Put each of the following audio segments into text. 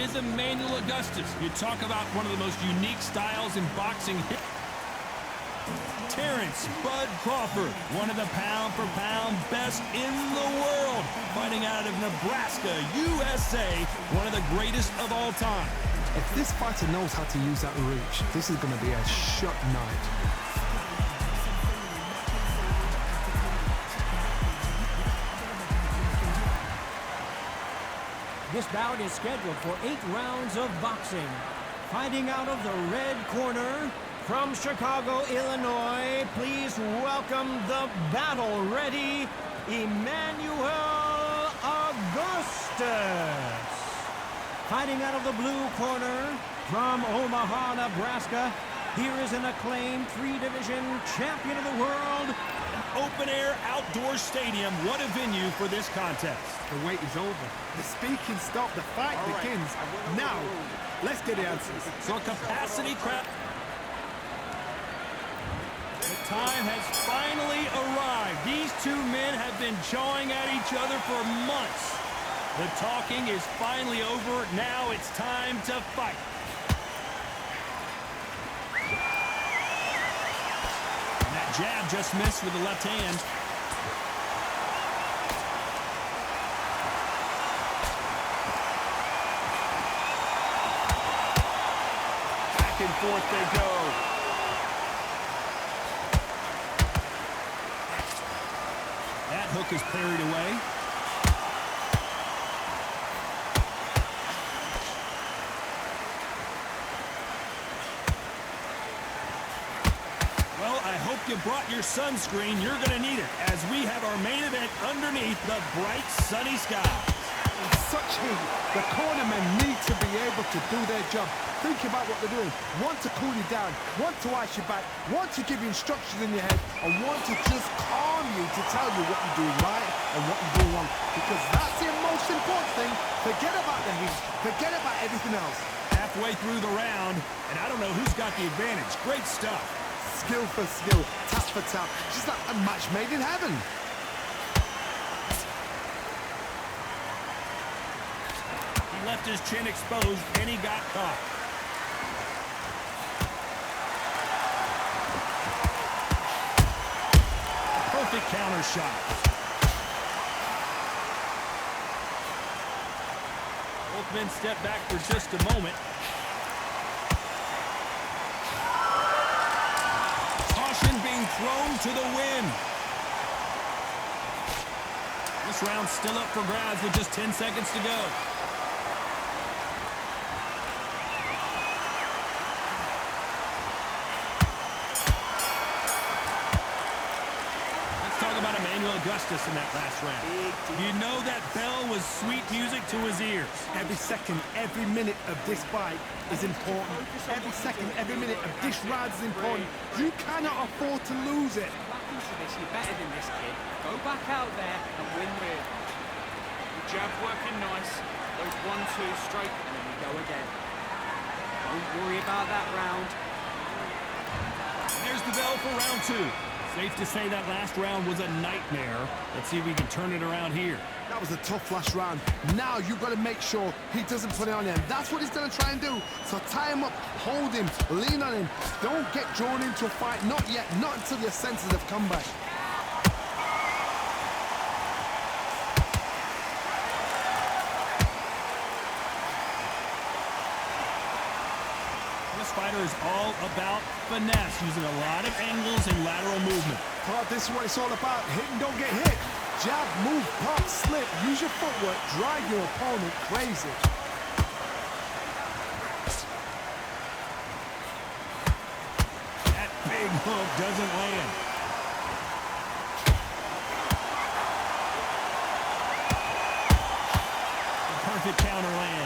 is Emmanuel Augustus. You talk about one of the most unique styles in boxing. Terrence Bud Crawford, one of the pound-for-pound best in the world, fighting out of Nebraska, USA, one of the greatest of all time. If this fighter knows how to use that reach, this is going to be a shot night. This bout is scheduled for 8 rounds of boxing. Fighting out of the red corner, from Chicago, Illinois, please welcome the battle-ready Emmanuel Augustus. Fighting out of the blue corner, from Omaha, Nebraska, here is an acclaimed 3-division champion of the world. An open-air outdoor stadium, what a venue for this contest. The wait is over. The speaking stopped. The fight begins. Now, let's get the answers. So a capacity crowd. The time has finally arrived. These two men have been jawing at each other for months. The talking is finally over. Now it's time to fight. And that jab just missed with the left hand. Back and forth they go. That hook is parried away. Well, I hope you brought your sunscreen. You're going to need it as we have our main event underneath the bright sunny sky. In such heat, the cornermen need to be able to do their job. Think about what they're doing. Want to cool you down, want to ice you back, want to give you instructions in your head, and want to just calm you to tell you what you're doing right and what you're doing wrong. Because that's the most important thing. Forget about the heat. Forget about everything else. Halfway through the round, and I don't know who's got the advantage. Great stuff. Skill for skill, tap for tap. Just like a match made in heaven. He left his chin exposed, and he got caught. Perfect counter shot. Both men step back for just a moment. Caution being thrown to the wind. This round's still up for grabs with just 10 seconds to go. Emmanuel Augustus in that last round. You know that bell was sweet music to his ears. Every second, every minute of this fight is important. Every second, every minute of this round is important. You cannot afford to lose it. Back into this, you're better than this kid. Go back out there and win big. The jab working nice. Those 1-2 straight, and then we go again. Don't worry about that round. There's the bell for round 2. Safe to say that last round was a nightmare. Let's see if we can turn it around here. That was a tough last round. Now you've got to make sure he doesn't put it on him. That's what he's going to try and do. So tie him up, hold him, lean on him. Don't get drawn into a fight. Not yet. Not until your senses have come back. Fighter is all about finesse, using a lot of angles and lateral movement. Oh, this is what it's all about. Hit and don't get hit. Jab, move, pop, slip. Use your footwork. Drive your opponent crazy. That big hook doesn't land. The perfect counter lands.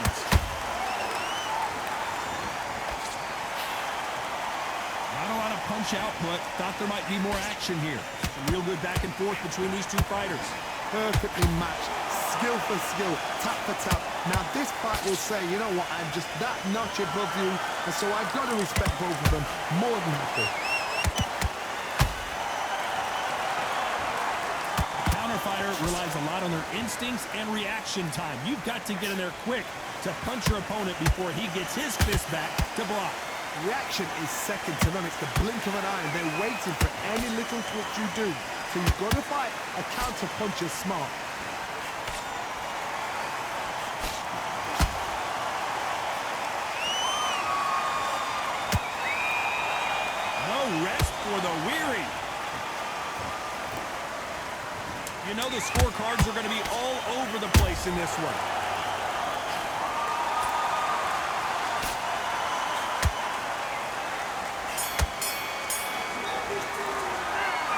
Punch output. Thought there might be more action here. Some real good back and forth between these two fighters. Perfectly matched. Skill for skill. Tap for tap. Now this fight will say, you know what, I'm just that notch above you, and so I've got to respect both of them more than happy. The counter fighter relies a lot on their instincts and reaction time. You've got to get in there quick to punch your opponent before he gets his fist back to block. Reaction is second to none. It's the blink of an eye, and they're waiting for any little twitch you do. So you've got to fight a counter puncher smart. No rest for the weary. You know the scorecards are going to be all over the place in this one.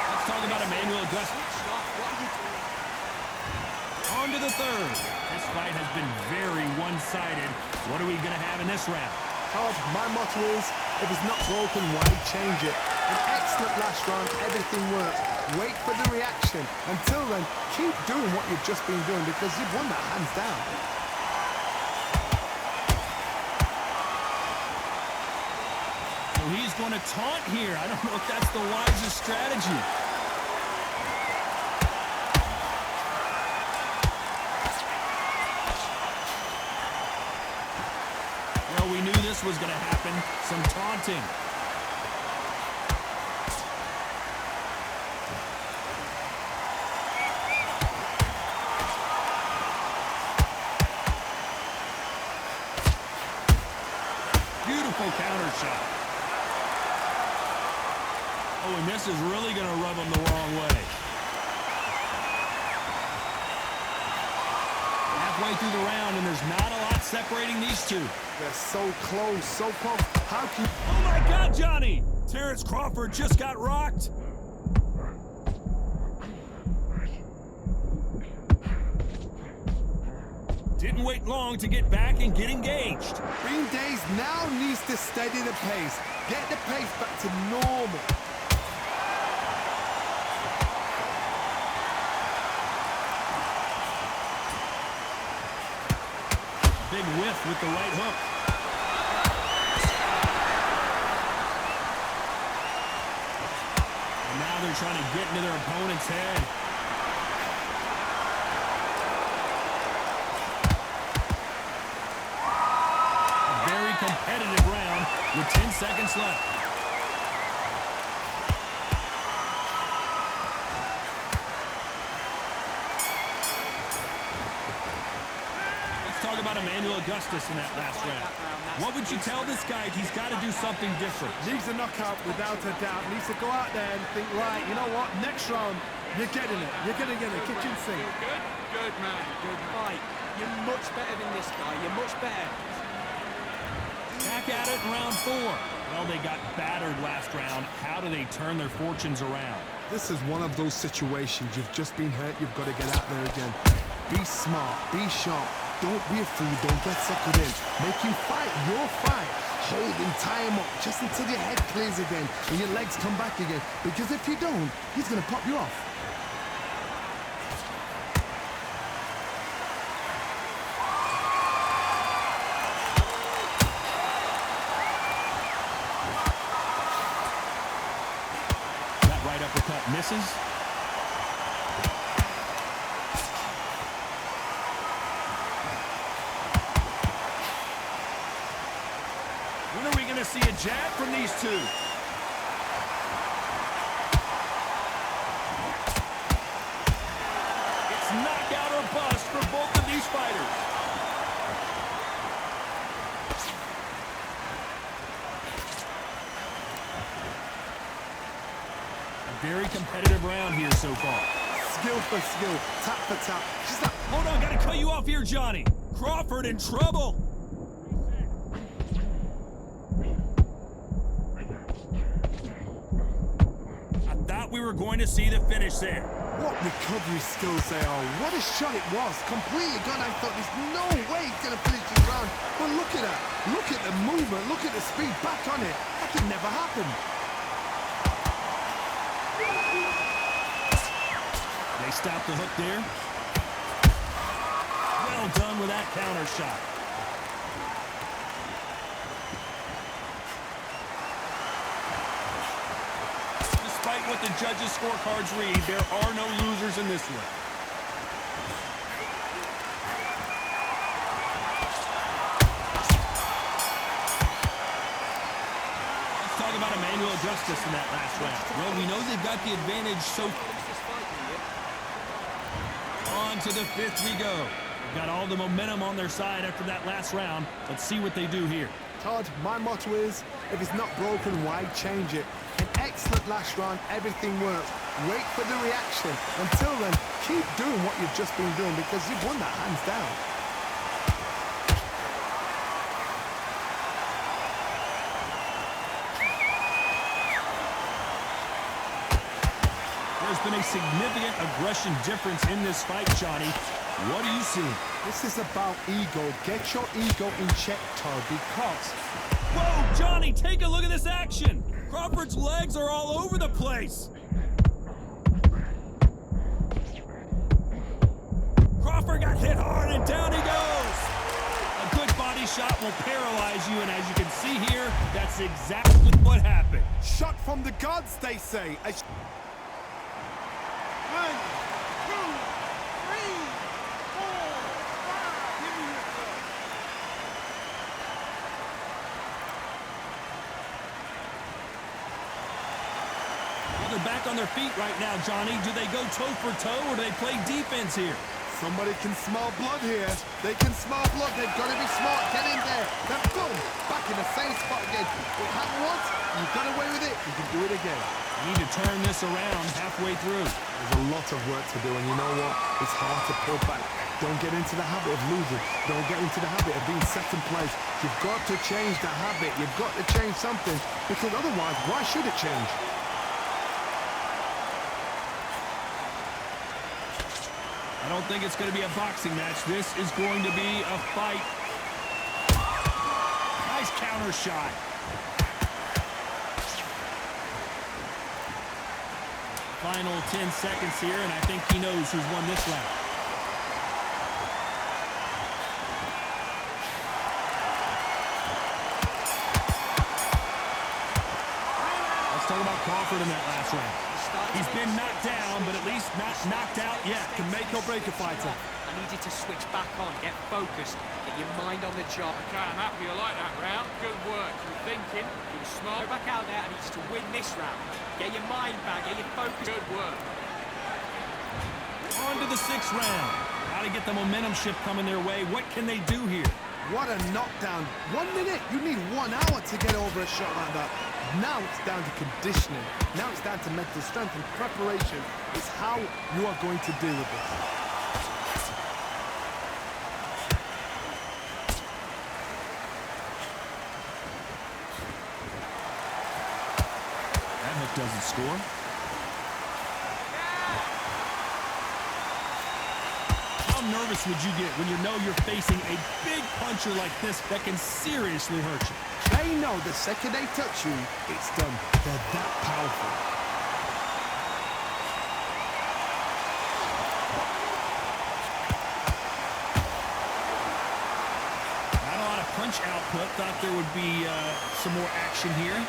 Let's talk about Emmanuel Augustus. On to the third. This fight has been very one-sided. What are we going to have in this round? Todd, my motto is, if it's not broken, why change it? An excellent last round, everything works. Wait for the reaction. Until then, keep doing what you've just been doing because you've won that hands down. So he's going to taunt here. I don't know if that's the wisest strategy. Well, we knew this was going to happen. Some taunting. Beautiful counter shot. Oh, and this is really going to rub him the wrong way. Halfway through the round, and there's not a lot separating these two. They're so close, so close. How can... Oh, my God, Johnny! Terrence Crawford just got rocked. Didn't wait long to get back and get engaged. Green Days now needs to steady the pace. Get the pace back to normal. Big whiff with the right hook. And now they're trying to get into their opponent's head. Competitive round with 10 seconds left. Let's talk about Emmanuel Augustus in that last round. What would you tell this guy? He's got to do something different. Needs a knockout without a doubt. Needs to go out there and think, right, you know what? Next round, you're getting it. You're going to get a kitchen sink. Good? Good, man. Good fight. You're much better than this guy. You're much better. Back at it in round 4. Well, they got battered last round. How do they turn their fortunes around? This is one of those situations. You've just been hurt. You've got to get out there again. Be smart. Be sharp. Don't be a fool. Don't get suckered in. Make him fight your fight. Hold him, tie him up just until your head clears again and your legs come back again. Because if you don't, he's going to pop you off. Uppercut misses. When are we going to see a jab from these two? It's knockout or bust for both of these fighters. Very competitive round here so far. Skill for skill, tap for tap. Hold on, gotta cut you off here, Johnny. Crawford in trouble. I thought we were going to see the finish there. What recovery skills they are. What a shot it was. Completely gone. I thought there's no way he's going to finish this round. But look at that. Look at the movement. Look at the speed. Back on it. That could never happen. They stopped the hook there. Well done with that counter shot. Despite what the judges' scorecards read, there are no losers in this one. handle Augustus in that last round? Well, we know they've got the advantage, so on to the fifth we go. They've got all the momentum on their side after that last round. Let's see what they do here. Todd, my motto is, if it's not broken, why change it? An excellent last round, everything worked. Wait for the reaction. Until then, keep doing what you've just been doing because you've won that hands down. There's been a significant aggression difference in this fight, Johnny. What do you see? This is about ego. Get your ego in check, Todd, because... Whoa, Johnny, take a look at this action. Crawford's legs are all over the place. Crawford got hit hard, and down he goes. A good body shot will paralyze you, and as you can see here, that's exactly what happened. Shot from the gods, they say. They're back on their feet right now, Johnny. Do they go toe for toe or do they play defense here? Somebody can smell blood here. They can smell blood. They've got to be smart. Get in there. Then boom, back in the same spot again. It happened once. You got away with it. You can do it again. You need to turn this around halfway through. There's a lot of work to do, and you know what? It's hard to pull back. Don't get into the habit of losing. Don't get into the habit of being second place. You've got to change the habit. You've got to change something, because otherwise, why should it change? I don't think it's going to be a boxing match. This is going to be a fight. Nice counter shot. Final 10 seconds here, and I think he knows who's won this round. Let's talk about Crawford in that last round. He's been knocked down, but at least not knocked out yet. Can make or break a fighter. I need you to switch back on, get focused, get your mind on the job. Okay, I'm happy you like that round. Good work. You're thinking, you're Go smart. back out there, I need you to win this round. Get your mind back, get your focus. Good work. On to the sixth round. Got to get the momentum shift coming their way. What can they do here? What a knockdown. 1 minute. You need 1 hour to get over a shot like that. Now it's down to conditioning. Now it's down to mental strength and preparation. It's how you are going to deal with it. That hook doesn't score. How nervous would you get when you know you're facing a big puncher like this that can seriously hurt you? They know the second they touch you, it's done. They're that powerful. Not a lot of punch output. Thought there would be some more action here.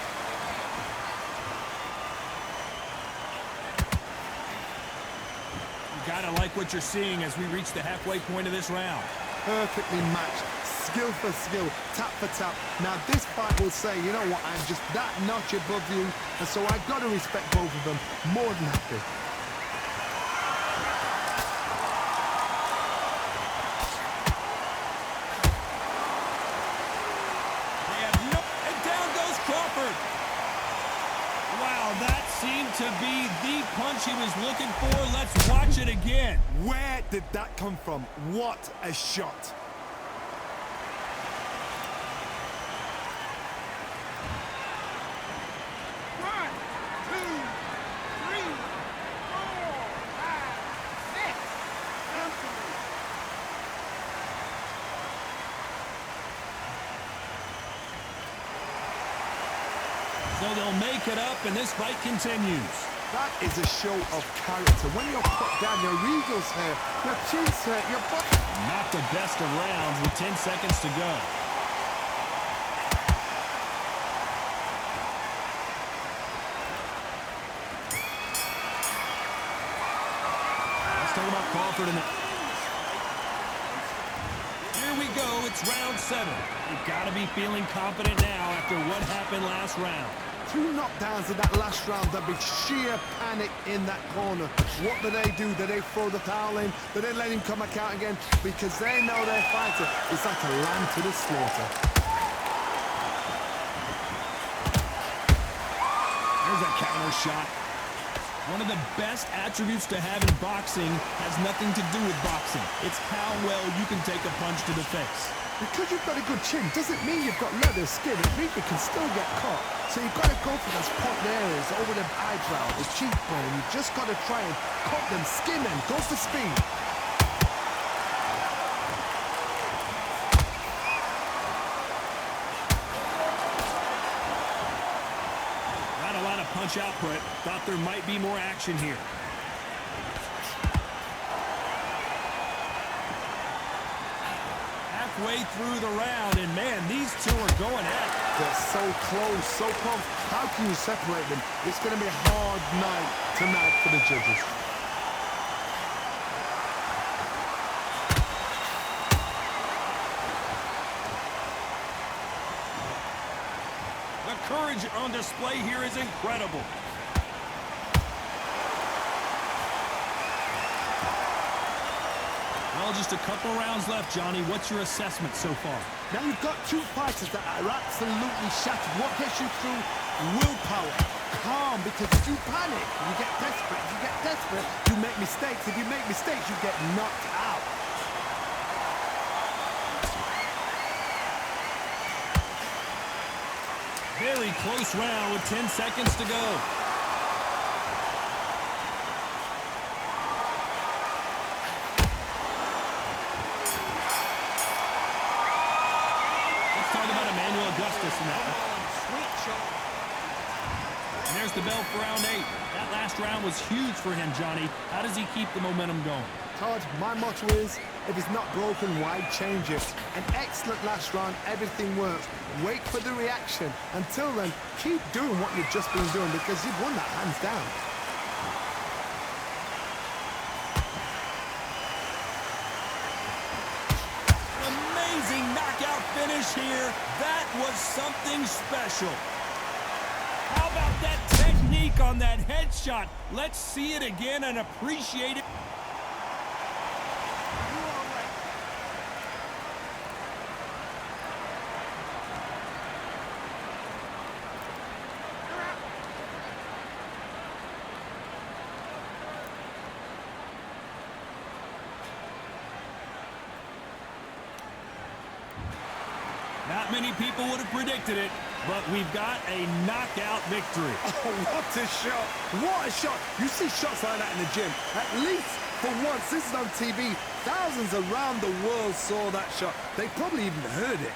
You gotta like what you're seeing as we reach the halfway point of this round. Perfectly matched. Skill for skill, tap for tap. Now this fight will say, you know what, I'm just that notch above you, and so I've got to respect both of them. More than happy. They have no... And down goes Crawford. Wow, that seemed to be the punch he was looking for. Let's watch it again. Where did that come from? What a shot. So they'll make it up, and this fight continues. That is a show of character. When you're put down, your eagles hurt, your chin's hurt, your butt... Not the best of rounds with 10 seconds to go. Let's talk about Crawford in the... Here we go, it's round 7. You've got to be feeling confident now after what happened last round. 2 knockdowns in that last round. There'll be sheer panic in that corner. What do? Do they throw the towel in? Do they let him come back out again? Because they know their fighter is like a lamb to the slaughter. There's a counter shot. One of the best attributes to have in boxing has nothing to do with boxing. It's how well you can take a punch to the face. Because you've got a good chin doesn't mean you've got leather skin. It means you can still get caught. So you've got to go for those popped areas over the eyebrow, the cheekbone. You've just got to try and cut them, skin them, go for speed. Not a lot of punch output. Thought there might be more action here. Halfway through the round, and man, these two are going at it. They're so close, so close. How can you separate them? It's going to be a hard night tonight for the judges. The courage on display here is incredible. Well, just a couple rounds left, Johnny. What's your assessment so far? Now you've got 2 fighters that are absolutely shattered. What gets you through? Willpower. Calm, because if you panic, you get desperate. If you get desperate, you make mistakes. If you make mistakes, you get knocked out. Very close round with 10 seconds to go. In that one. Sweet shot. And there's the bell for round 8. That last round was huge for him, Johnny. How does he keep the momentum going? Todd, my motto is, if it's not broken, why change it? An excellent last round, everything works. Wait for the reaction. Until then, keep doing what you've just been doing because you've won that hands down. Knockout finish here. That was something special. How about that technique on that headshot? Let's see it again and appreciate it. Not many people would have predicted it, but we've got a knockout victory. Oh, what a shot. What a shot. You see shots like that in the gym. At least for once, this is on TV. Thousands around the world saw that shot. They probably even heard it.